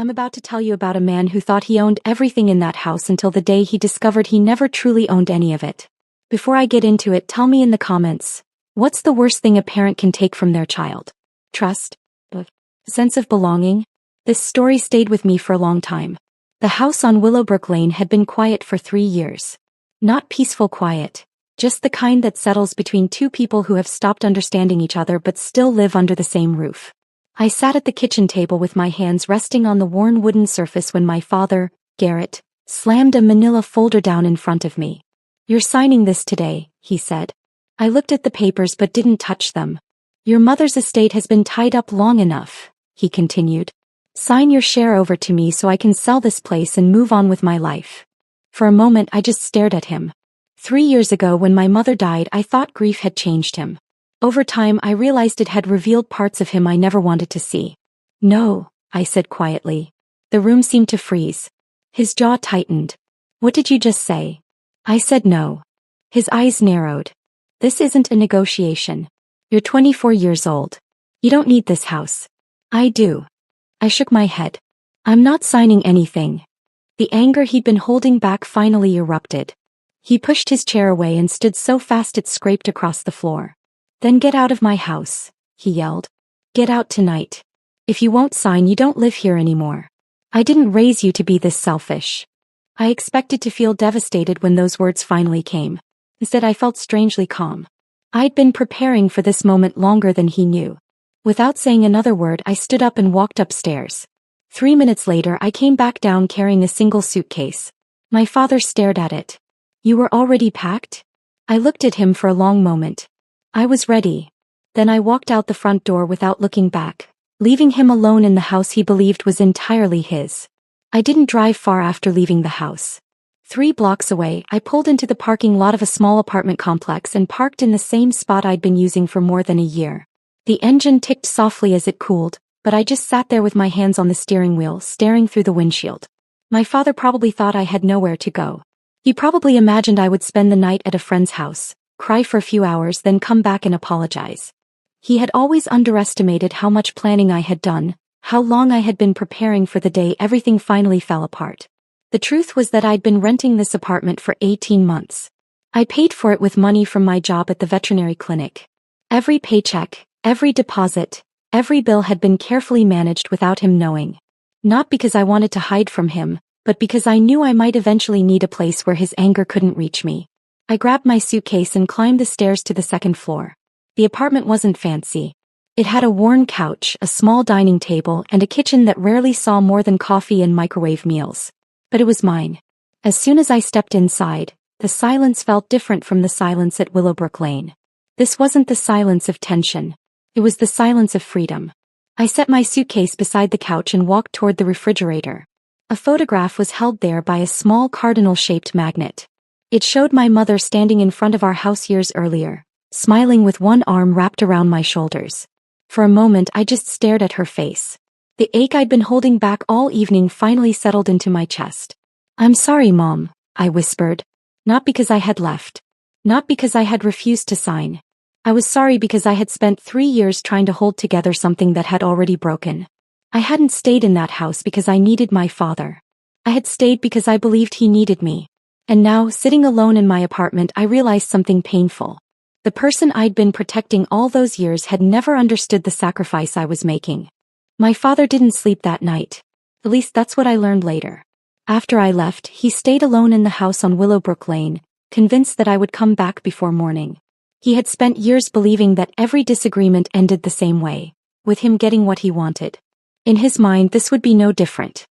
I'm about to tell you about a man who thought he owned everything in that house until the day he discovered he never truly owned any of it. Before I get into it, tell me in the comments, what's the worst thing a parent can take from their child? Trust? A sense of belonging? This story stayed with me for a long time. The house on Willowbrook Lane had been quiet for 3 years. Not peaceful quiet, just the kind that settles between two people who have stopped understanding each other but still live under the same roof. I sat at the kitchen table with my hands resting on the worn wooden surface when my father, Garrett, slammed a manila folder down in front of me. "You're signing this today," he said. I looked at the papers but didn't touch them. "Your mother's estate has been tied up long enough," he continued. "Sign your share over to me so I can sell this place and move on with my life." For a moment I just stared at him. 3 years ago when my mother died, I thought grief had changed him. Over time I realized it had revealed parts of him I never wanted to see. "No," I said quietly. The room seemed to freeze. His jaw tightened. "What did you just say?" I said no. His eyes narrowed. "This isn't a negotiation. You're 24 years old. You don't need this house." "I do." I shook my head. "I'm not signing anything." The anger he'd been holding back finally erupted. He pushed his chair away and stood so fast it scraped across the floor. "Then get out of my house," he yelled. "Get out tonight. If you won't sign, you don't live here anymore. I didn't raise you to be this selfish." I expected to feel devastated when those words finally came. Instead, I felt strangely calm. I'd been preparing for this moment longer than he knew. Without saying another word, I stood up and walked upstairs. 3 minutes later, I came back down carrying a single suitcase. My father stared at it. "You were already packed?" I looked at him for a long moment. I was ready. Then I walked out the front door without looking back, leaving him alone in the house he believed was entirely his. I didn't drive far after leaving the house. 3 blocks away, I pulled into the parking lot of a small apartment complex and parked in the same spot I'd been using for more than a year. The engine ticked softly as it cooled, but I just sat there with my hands on the steering wheel, staring through the windshield. My father probably thought I had nowhere to go. He probably imagined I would spend the night at a friend's house, cry for a few hours, then come back and apologize. He had always underestimated how much planning I had done, how long I had been preparing for the day everything finally fell apart. The truth was that I'd been renting this apartment for 18 months. I paid for it with money from my job at the veterinary clinic. Every paycheck, every deposit, every bill had been carefully managed without him knowing. Not because I wanted to hide from him, but because I knew I might eventually need a place where his anger couldn't reach me. I grabbed my suitcase and climbed the stairs to the second floor. The apartment wasn't fancy. It had a worn couch, a small dining table, and a kitchen that rarely saw more than coffee and microwave meals. But it was mine. As soon as I stepped inside, the silence felt different from the silence at Willowbrook Lane. This wasn't the silence of tension. It was the silence of freedom. I set my suitcase beside the couch and walked toward the refrigerator. A photograph was held there by a small cardinal-shaped magnet. It showed my mother standing in front of our house years earlier, smiling with one arm wrapped around my shoulders. For a moment I just stared at her face. The ache I'd been holding back all evening finally settled into my chest. "I'm sorry, Mom," I whispered. Not because I had left. Not because I had refused to sign. I was sorry because I had spent 3 years trying to hold together something that had already broken. I hadn't stayed in that house because I needed my father. I had stayed because I believed he needed me. And now, sitting alone in my apartment, I realized something painful. The person I'd been protecting all those years had never understood the sacrifice I was making. My father didn't sleep that night. At least that's what I learned later. After I left, he stayed alone in the house on Willowbrook Lane, convinced that I would come back before morning. He had spent years believing that every disagreement ended the same way, with him getting what he wanted. In his mind, this would be no different.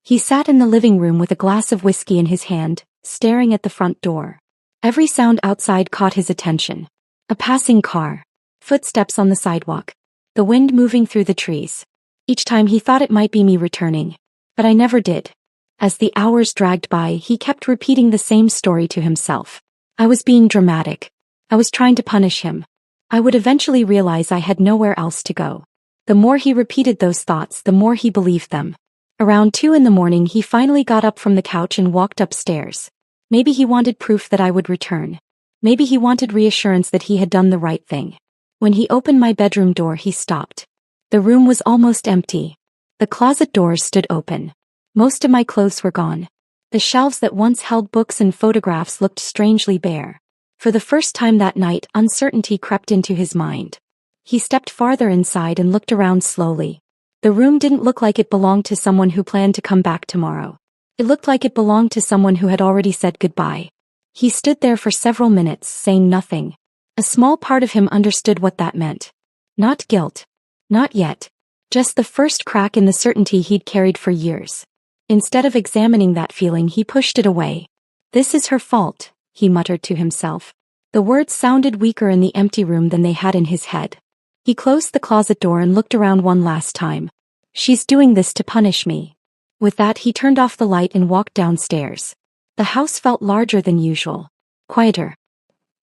He sat in the living room with a glass of whiskey in his hand, staring at the front door. Every sound outside caught his attention. A passing car. Footsteps on the sidewalk. The wind moving through the trees. Each time he thought it might be me returning. But I never did. As the hours dragged by, he kept repeating the same story to himself. I was being dramatic. I was trying to punish him. I would eventually realize I had nowhere else to go. The more he repeated those thoughts, the more he believed them. Around 2 in the morning, he finally got up from the couch and walked upstairs. Maybe he wanted proof that I would return. Maybe he wanted reassurance that he had done the right thing. When he opened my bedroom door, he stopped. The room was almost empty. The closet doors stood open. Most of my clothes were gone. The shelves that once held books and photographs looked strangely bare. For the first time that night, uncertainty crept into his mind. He stepped farther inside and looked around slowly. The room didn't look like it belonged to someone who planned to come back tomorrow. It looked like it belonged to someone who had already said goodbye. He stood there for several minutes, saying nothing. A small part of him understood what that meant. Not guilt. Not yet. Just the first crack in the certainty he'd carried for years. Instead of examining that feeling, he pushed it away. "This is her fault," he muttered to himself. The words sounded weaker in the empty room than they had in his head. He closed the closet door and looked around one last time. "She's doing this to punish me." With that, he turned off the light and walked downstairs. The house felt larger than usual. Quieter.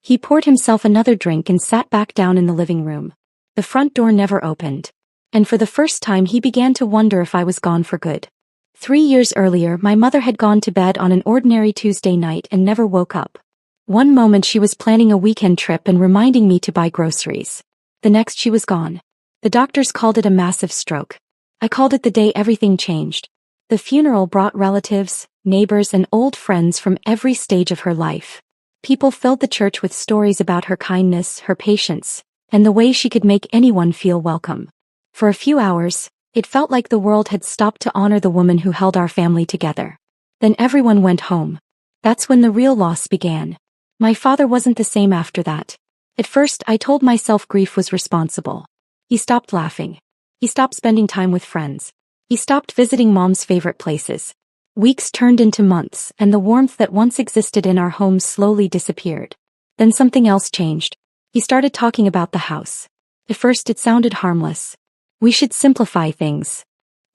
He poured himself another drink and sat back down in the living room. The front door never opened. And for the first time he began to wonder if I was gone for good. 3 years earlier, my mother had gone to bed on an ordinary Tuesday night and never woke up. One moment she was planning a weekend trip and reminding me to buy groceries. The next she was gone. The doctors called it a massive stroke. I called it the day everything changed. The funeral brought relatives, neighbors, and old friends from every stage of her life. People filled the church with stories about her kindness, her patience, and the way she could make anyone feel welcome. For a few hours, it felt like the world had stopped to honor the woman who held our family together. Then everyone went home. That's when the real loss began. My father wasn't the same after that. At first, I told myself grief was responsible. He stopped laughing. He stopped spending time with friends. He stopped visiting Mom's favorite places. Weeks turned into months, and the warmth that once existed in our home slowly disappeared. Then something else changed. He started talking about the house. At first it sounded harmless. "We should simplify things.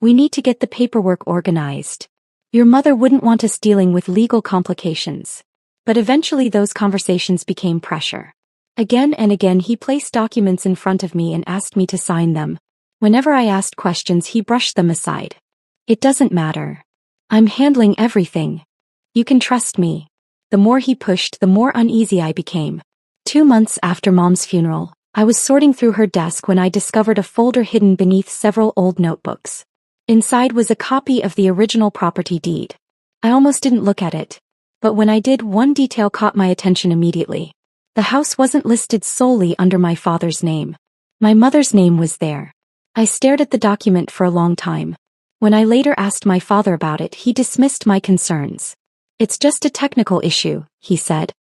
We need to get the paperwork organized. Your mother wouldn't want us dealing with legal complications." But eventually those conversations became pressure. Again and again he placed documents in front of me and asked me to sign them. Whenever I asked questions, he brushed them aside. "It doesn't matter. I'm handling everything. You can trust me." The more he pushed, the more uneasy I became. 2 months after Mom's funeral, I was sorting through her desk when I discovered a folder hidden beneath several old notebooks. Inside was a copy of the original property deed. I almost didn't look at it. But when I did, one detail caught my attention immediately. The house wasn't listed solely under my father's name. My mother's name was there. I stared at the document for a long time. When I later asked my father about it, he dismissed my concerns. "It's just a technical issue," he said.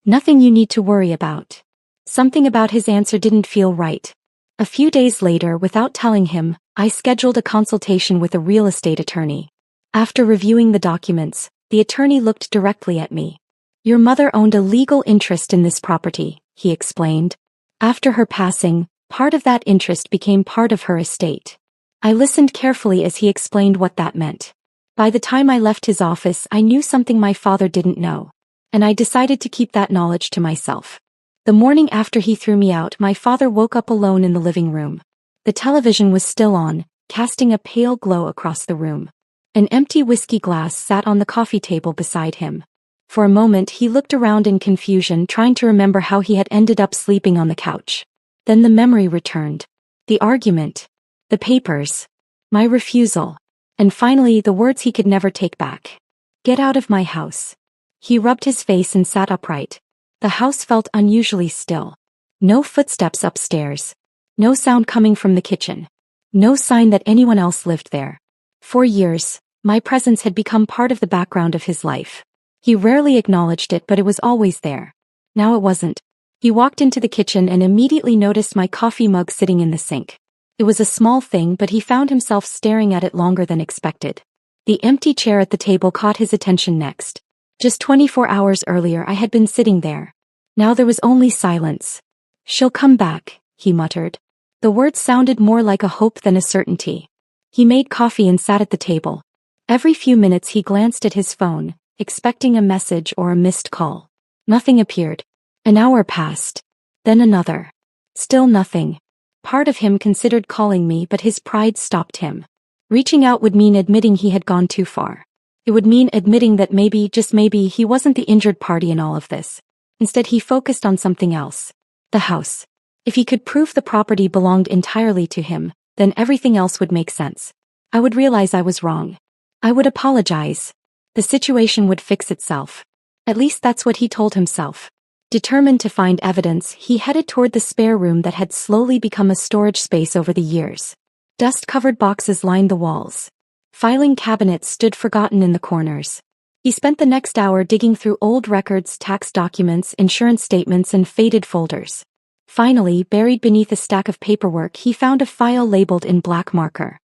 "Nothing you need to worry about." Something about his answer didn't feel right. A few days later, without telling him, I scheduled a consultation with a real estate attorney. After reviewing the documents, the attorney looked directly at me. "Your mother owned a legal interest in this property," he explained. "After her passing, part of that interest became part of her estate." I listened carefully as he explained what that meant. By the time I left his office, I knew something my father didn't know. And I decided to keep that knowledge to myself. The morning after he threw me out, my father woke up alone in the living room. The television was still on, casting a pale glow across the room. An empty whiskey glass sat on the coffee table beside him. For a moment he looked around in confusion, trying to remember how he had ended up sleeping on the couch. Then the memory returned. The argument. The papers. My refusal. And finally the words he could never take back. "Get out of my house." He rubbed his face and sat upright. The house felt unusually still. No footsteps upstairs. No sound coming from the kitchen. No sign that anyone else lived there. For years, my presence had become part of the background of his life. He rarely acknowledged it, but it was always there. Now it wasn't. He walked into the kitchen and immediately noticed my coffee mug sitting in the sink. It was a small thing, but he found himself staring at it longer than expected. The empty chair at the table caught his attention next. Just 24 hours earlier I had been sitting there. Now there was only silence. "She'll come back," he muttered. The words sounded more like a hope than a certainty. He made coffee and sat at the table. Every few minutes he glanced at his phone, expecting a message or a missed call. Nothing appeared. An hour passed. Then another. Still nothing. Part of him considered calling me, but his pride stopped him. Reaching out would mean admitting he had gone too far. It would mean admitting that maybe, just maybe, he wasn't the injured party in all of this. Instead he focused on something else. The house. If he could prove the property belonged entirely to him, then everything else would make sense. I would realize I was wrong. I would apologize. The situation would fix itself. At least that's what he told himself. Determined to find evidence, he headed toward the spare room that had slowly become a storage space over the years. Dust-covered boxes lined the walls. Filing cabinets stood forgotten in the corners. He spent the next hour digging through old records, tax documents, insurance statements, and faded folders. Finally, buried beneath a stack of paperwork, he found a file labeled in black marker.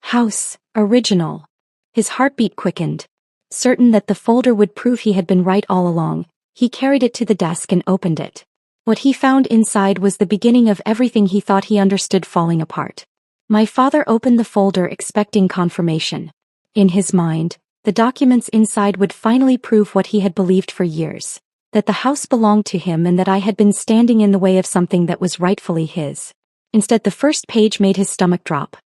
House, original. His heartbeat quickened. Certain that the folder would prove he had been right all along, he carried it to the desk and opened it. What he found inside was the beginning of everything he thought he understood falling apart. My father opened the folder expecting confirmation. In his mind, the documents inside would finally prove what he had believed for years, that the house belonged to him and that I had been standing in the way of something that was rightfully his. Instead, the first page made his stomach drop.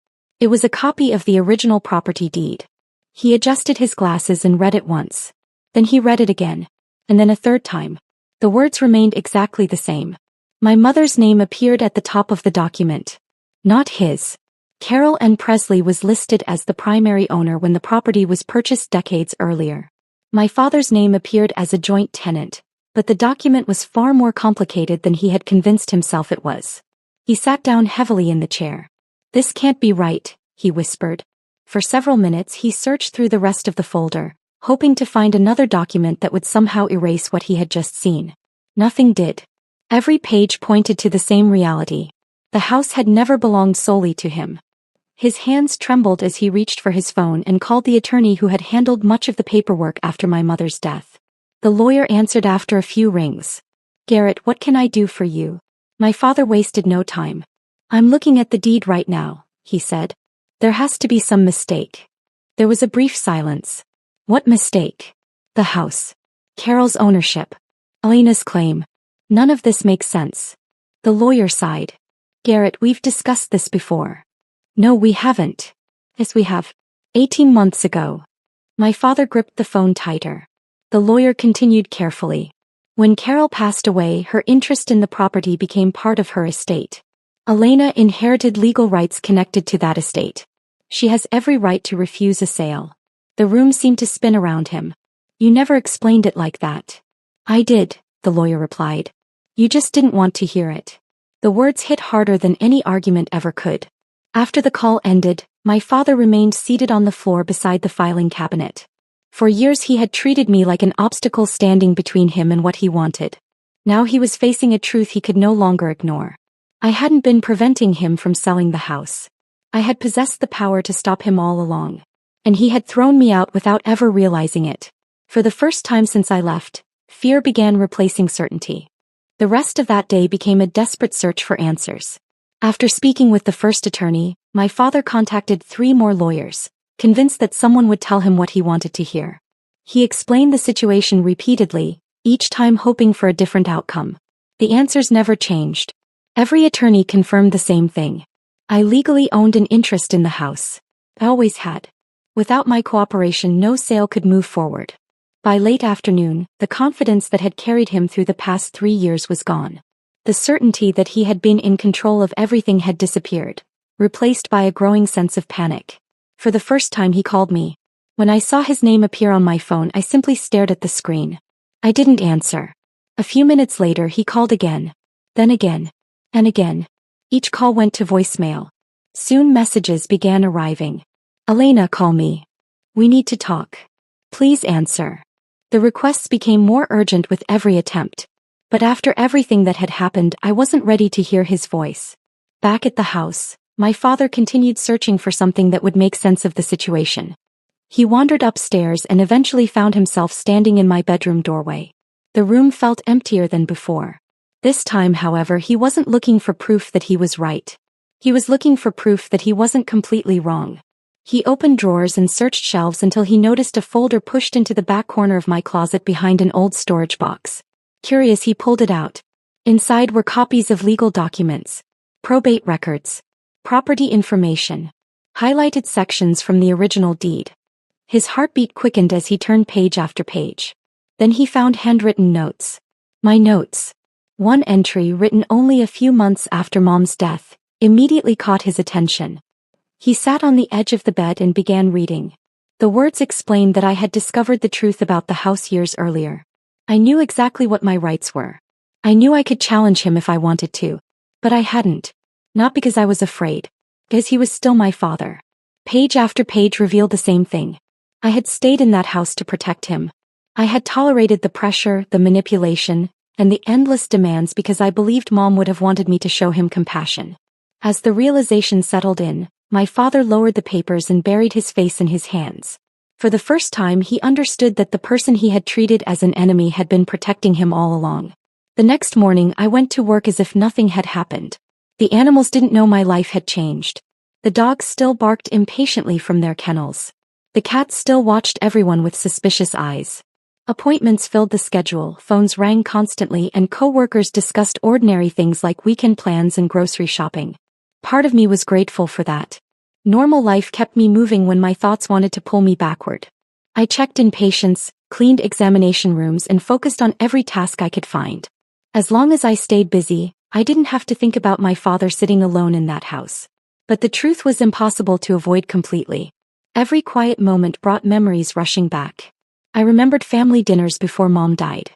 It was a copy of the original property deed. He adjusted his glasses and read it once. Then he read it again. And then a third time. The words remained exactly the same. My mother's name appeared at the top of the document. Not his. Carol N. Presley was listed as the primary owner when the property was purchased decades earlier. My father's name appeared as a joint tenant, but the document was far more complicated than he had convinced himself it was. He sat down heavily in the chair. This can't be right, he whispered. For several minutes he searched through the rest of the folder, hoping to find another document that would somehow erase what he had just seen. Nothing did. Every page pointed to the same reality. The house had never belonged solely to him. His hands trembled as he reached for his phone and called the attorney who had handled much of the paperwork after my mother's death. The lawyer answered after a few rings. Garrett, what can I do for you? My father wasted no time. I'm looking at the deed right now, he said. There has to be some mistake. There was a brief silence. What mistake? The house. Carol's ownership. Elena's claim. None of this makes sense. The lawyer sighed. Garrett, we've discussed this before. No, we haven't. Yes, we have. 18 months ago. My father gripped the phone tighter. The lawyer continued carefully. When Carol passed away, her interest in the property became part of her estate. Elena inherited legal rights connected to that estate. She has every right to refuse a sale. The room seemed to spin around him. You never explained it like that. I did, the lawyer replied. You just didn't want to hear it. The words hit harder than any argument ever could. After the call ended, my father remained seated on the floor beside the filing cabinet. For years he had treated me like an obstacle standing between him and what he wanted. Now he was facing a truth he could no longer ignore. I hadn't been preventing him from selling the house. I had possessed the power to stop him all along. And he had thrown me out without ever realizing it. For the first time since I left, fear began replacing certainty. The rest of that day became a desperate search for answers. After speaking with the first attorney, my father contacted 3 more lawyers, convinced that someone would tell him what he wanted to hear. He explained the situation repeatedly, each time hoping for a different outcome. The answers never changed. Every attorney confirmed the same thing. I legally owned an interest in the house. I always had. Without my cooperation, no sale could move forward. By late afternoon, the confidence that had carried him through the past 3 years was gone. The certainty that he had been in control of everything had disappeared, replaced by a growing sense of panic. For the first time he called me. When I saw his name appear on my phone, I simply stared at the screen. I didn't answer. A few minutes later he called again. Then again. And again. Each call went to voicemail. Soon messages began arriving. Elena, call me. We need to talk. Please answer. The requests became more urgent with every attempt. But after everything that had happened, I wasn't ready to hear his voice. Back at the house, my father continued searching for something that would make sense of the situation. He wandered upstairs and eventually found himself standing in my bedroom doorway. The room felt emptier than before. This time, however, he wasn't looking for proof that he was right. He was looking for proof that he wasn't completely wrong. He opened drawers and searched shelves until he noticed a folder pushed into the back corner of my closet behind an old storage box. Curious, he pulled it out. Inside were copies of legal documents, probate records, property information, highlighted sections from the original deed. His heartbeat quickened as he turned page after page. Then he found handwritten notes. My notes. One entry, written only a few months after Mom's death, immediately caught his attention. He sat on the edge of the bed and began reading. The words explained that I had discovered the truth about the house years earlier. I knew exactly what my rights were. I knew I could challenge him if I wanted to. But I hadn't. Not because I was afraid. Because he was still my father. Page after page revealed the same thing. I had stayed in that house to protect him. I had tolerated the pressure, the manipulation, and the endless demands because I believed Mom would have wanted me to show him compassion. As the realization settled in, my father lowered the papers and buried his face in his hands. For the first time he understood that the person he had treated as an enemy had been protecting him all along. The next morning I went to work as if nothing had happened. The animals didn't know my life had changed. The dogs still barked impatiently from their kennels. The cats still watched everyone with suspicious eyes. Appointments filled the schedule, phones rang constantly, and co-workers discussed ordinary things like weekend plans and grocery shopping. Part of me was grateful for that. Normal life kept me moving when my thoughts wanted to pull me backward. I checked in patients, cleaned examination rooms, and focused on every task I could find. As long as I stayed busy, I didn't have to think about my father sitting alone in that house. But the truth was impossible to avoid completely. Every quiet moment brought memories rushing back. I remembered family dinners before Mom died.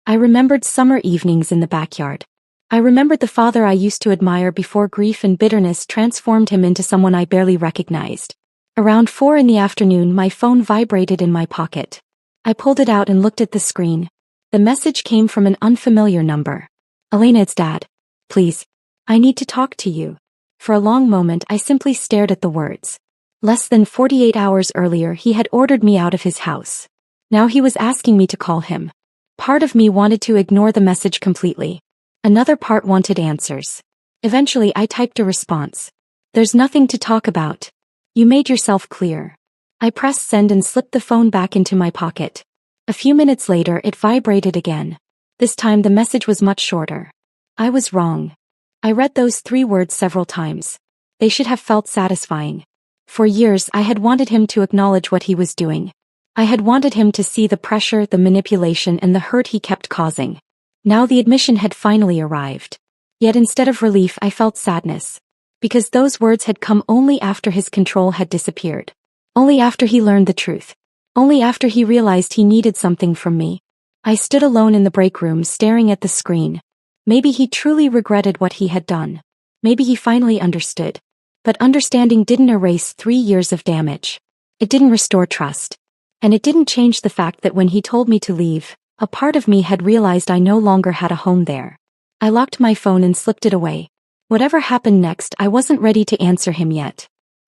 I remembered summer evenings in the backyard. I remembered the father I used to admire before grief and bitterness transformed him into someone I barely recognized. Around 4 p.m, my phone vibrated in my pocket. I pulled it out and looked at the screen. The message came from an unfamiliar number. "Elena, it's Dad. Please. I need to talk to you." For a long moment I simply stared at the words. Less than 48 hours earlier he had ordered me out of his house. Now he was asking me to call him. Part of me wanted to ignore the message completely. Another part wanted answers. Eventually I typed a response. "There's nothing to talk about. You made yourself clear." I pressed send and slipped the phone back into my pocket. A few minutes later it vibrated again. This time the message was much shorter. "I was wrong." I read those 3 words several times. They should have felt satisfying. For years I had wanted him to acknowledge what he was doing. I had wanted him to see the pressure, the manipulation, and the hurt he kept causing. Now the admission had finally arrived. Yet instead of relief I felt sadness. Because those words had come only after his control had disappeared. Only after he learned the truth. Only after he realized he needed something from me. I stood alone in the break room staring at the screen. Maybe he truly regretted what he had done. Maybe he finally understood. But understanding didn't erase 3 years of damage. It didn't restore trust. And it didn't change the fact that when he told me to leave, a part of me had realized I no longer had a home there. I locked my phone and slipped it away. Whatever happened next, I wasn't ready to answer him yet.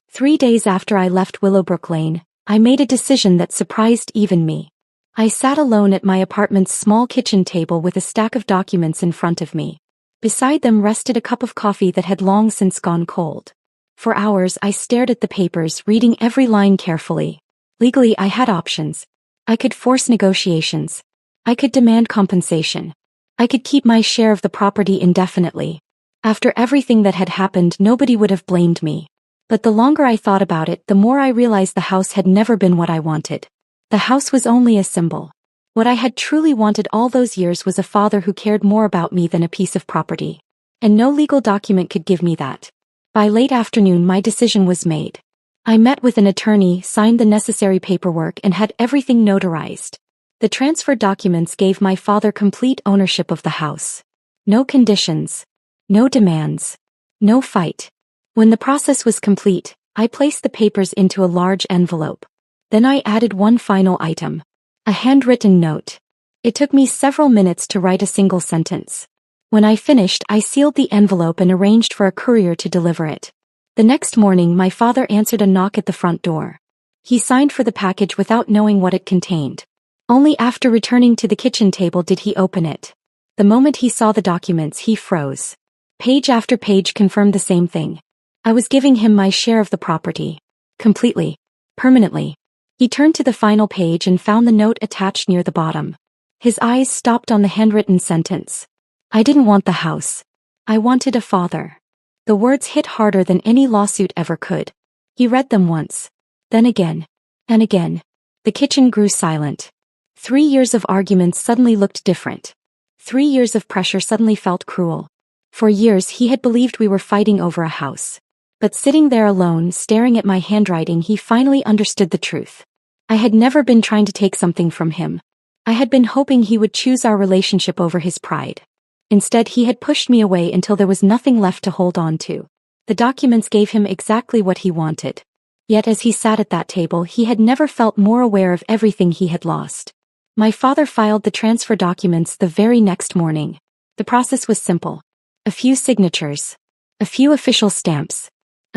3 days after I left Willowbrook Lane, I made a decision that surprised even me. I sat alone at my apartment's small kitchen table with a stack of documents in front of me. Beside them rested a cup of coffee that had long since gone cold. For hours I stared at the papers, reading every line carefully. Legally I had options. I could force negotiations. I could demand compensation. I could keep my share of the property indefinitely. After everything that had happened, nobody would have blamed me. But the longer I thought about it, the more I realized the house had never been what I wanted. The house was only a symbol. What I had truly wanted all those years was a father who cared more about me than a piece of property. And no legal document could give me that. By late afternoon my decision was made. I met with an attorney, signed the necessary paperwork, and had everything notarized. The transfer documents gave my father complete ownership of the house. No conditions. No demands. No fight. When the process was complete, I placed the papers into a large envelope. Then I added one final item. A handwritten note. It took me several minutes to write a single sentence. When I finished, I sealed the envelope and arranged for a courier to deliver it. The next morning my father answered a knock at the front door. He signed for the package without knowing what it contained. Only after returning to the kitchen table did he open it. The moment he saw the documents, he froze. Page after page confirmed the same thing. I was giving him my share of the property. Completely. Permanently. He turned to the final page and found the note attached near the bottom. His eyes stopped on the handwritten sentence. I didn't want the house. I wanted a father. The words hit harder than any lawsuit ever could. He read them once. Then again. And again. The kitchen grew silent. 3 years of arguments suddenly looked different. 3 years of pressure suddenly felt cruel. For years he had believed we were fighting over a house. But sitting there alone, staring at my handwriting, he finally understood the truth. I had never been trying to take something from him. I had been hoping he would choose our relationship over his pride. Instead, he had pushed me away until there was nothing left to hold on to. The documents gave him exactly what he wanted. Yet as he sat at that table, he had never felt more aware of everything he had lost. My father filed the transfer documents the very next morning. The process was simple. A few signatures. A few official stamps.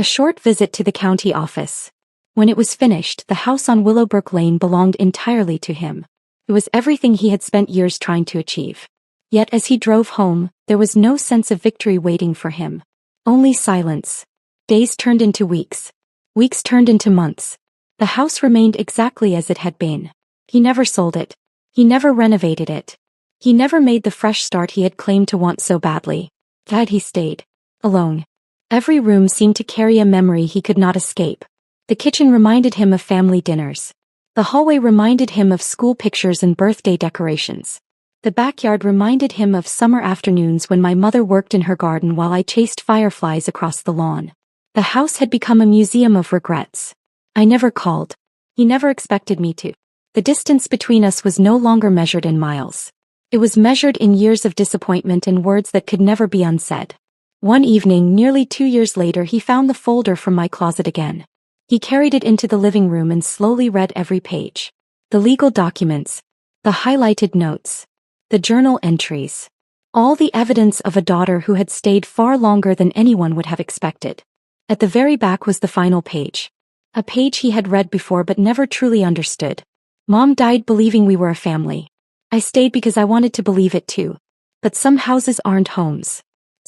A short visit to the county office. When it was finished, the house on Willowbrook Lane belonged entirely to him. It was everything he had spent years trying to achieve. Yet as he drove home, there was no sense of victory waiting for him. Only silence. Days turned into weeks. Weeks turned into months. The house remained exactly as it had been. He never sold it. He never renovated it. He never made the fresh start he had claimed to want so badly. Instead, he stayed. Alone. Every room seemed to carry a memory he could not escape. The kitchen reminded him of family dinners. The hallway reminded him of school pictures and birthday decorations. The backyard reminded him of summer afternoons when my mother worked in her garden while I chased fireflies across the lawn. The house had become a museum of regrets. I never called. He never expected me to. The distance between us was no longer measured in miles. It was measured in years of disappointment and words that could never be unsaid. One evening, nearly 2 years later, he found the folder from my closet again. He carried it into the living room and slowly read every page. The legal documents. The highlighted notes. The journal entries. All the evidence of a daughter who had stayed far longer than anyone would have expected. At the very back was the final page. A page he had read before but never truly understood. Mom died believing we were a family. I stayed because I wanted to believe it too. But some houses aren't homes.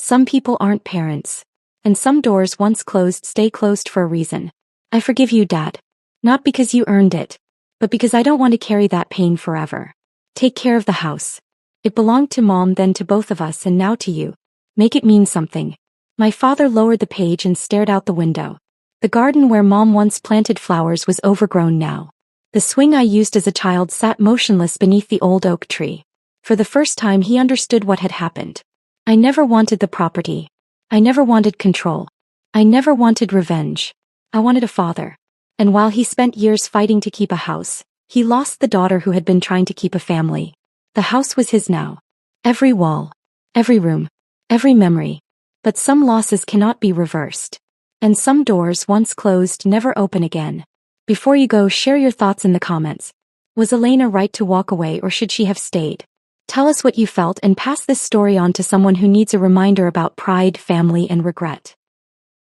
Some people aren't parents. And some doors once closed stay closed for a reason. I forgive you, Dad. Not because you earned it, but because I don't want to carry that pain forever. Take care of the house. It belonged to Mom, then to both of us, and now to you. Make it mean something. My father lowered the page and stared out the window. The garden where Mom once planted flowers was overgrown now. The swing I used as a child sat motionless beneath the old oak tree. For the first time, he understood what had happened. I never wanted the property. I never wanted control. I never wanted revenge. I wanted a father. And while he spent years fighting to keep a house, he lost the daughter who had been trying to keep a family. The house was his now. Every wall. Every room. Every memory. But some losses cannot be reversed. And some doors once closed never open again. Before you go, share your thoughts in the comments. Was Elena right to walk away, or should she have stayed? Tell us what you felt and pass this story on to someone who needs a reminder about pride, family, and regret.